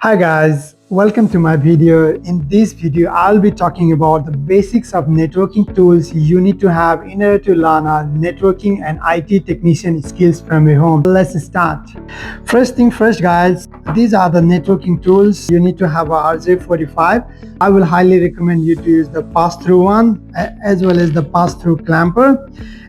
Hi guys, welcome to my video. In this video, I'll be talking about the basics of networking tools you need to have in order to learn networking and IT technician skills from your home. Let's start. First thing first guys, these are the networking tools. You need to have a RJ45. I will highly recommend you to use the pass-through one as well as the pass-through clamper.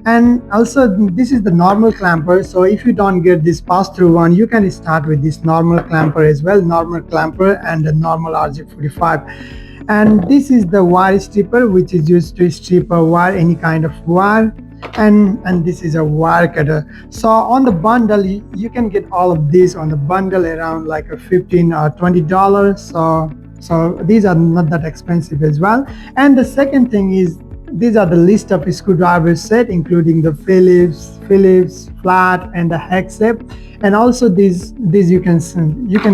And also this is the normal clamper, so if you don't get this pass-through one, you can start with this normal clamper as well, normal clamper and the normal RJ45. And this is the wire stripper, which is used to strip a wire, any kind of wire. And this is a wire cutter. So on the bundle you can get all of this on the bundle around like a $15 or $20. So these are not that expensive as well. And the second thing is, these are the list of screwdriver set, including the Phillips, flat, and the hex shape. And also these you can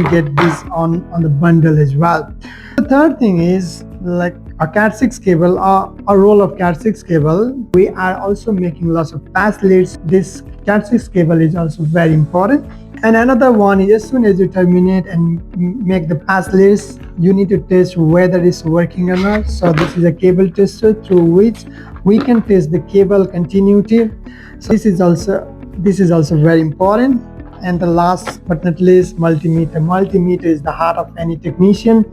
get this on the bundle as well. The third thing is like a Cat6 cable, a roll of Cat6 cable. We are also making lots of pass leads. This Cat6 cable is also very important. And another one is, as soon as you terminate and make the pass leads, you need to test whether it's working or not. So this is a cable tester through which we can test the cable continuity. So this is also very important. And the last but not least, multimeter. Multimeter is the heart of any technician.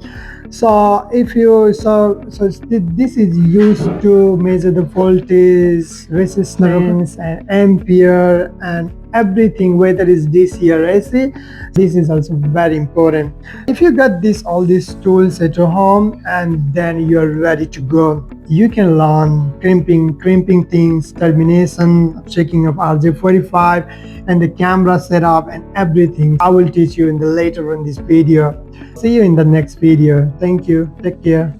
So this is used to measure the voltage, resistance, and ampere, and everything, whether it's DC or AC. This is also very important. If you got all these tools at your home, and then you're ready to go, you can learn crimping things, termination, checking of RJ45, and the camera setup and everything. I will teach you later in this video. See you in the next video. Thank you. Take care.